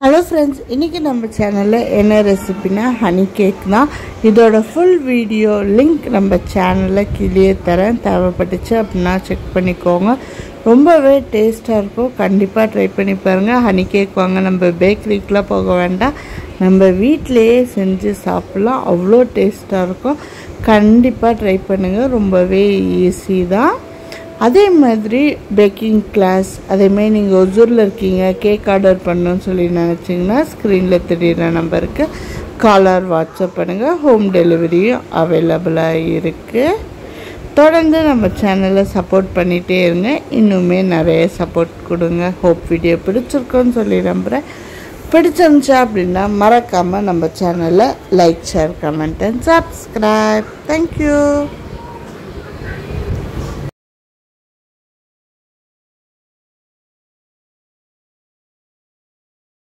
Hello friends, இன்னைக்கு நம்ம சேனல்ல என்ன ரெசிபினா ஹனி கேக் தான். இதோட full வீடியோ லிங்க் நம்ம சேனல்ல கீழே தரேன். தேவைப்பட்டுச்சு அப்படினா செக் பண்ணிக்கோங்க. ரொம்பவே டேஸ்டா இருக்கும். கண்டிப்பா ட்ரை பண்ணி பாருங்க. ஹனி கேக் வாங்க நம்ம பேக்கரிக்குலாம் போக வேண்டாம். நம்ம வீட்லயே செஞ்சு சாப்பிடலாம். அவ்வளோ டேஸ்டா இருக்கும். கண்டிப்பா ட்ரை பண்ணுங்க. ரொம்பவே ஈஸி தான். அதே மாதிரி பேக்கிங் கிளாஸ் அதே மாதிரி நீங்கள் ஒசூரில் இருக்கீங்க கேக் ஆர்டர் பண்ணணும்னு சொல்லி நினச்சிங்கன்னா ஸ்க்ரீனில் தெரியுற நம்பருக்கு கால் ஆர் வாட்ஸ்அப் பண்ணுங்கள். ஹோம் டெலிவரியும் அவைலபிளாக இருக்குது. தொடர்ந்து நம்ம சேனலை சப்போர்ட் பண்ணிகிட்டே இருங்க. இன்னுமே நிறைய சப்போர்ட் கொடுங்க. ஹோப் வீடியோ பிடிச்சிருக்கோன்னு சொல்லி நம்புகிறேன். பிடிச்சிருந்துச்சா அப்படின்னா மறக்காமல் நம்ம சேனலை like share comment and subscribe. Thank you.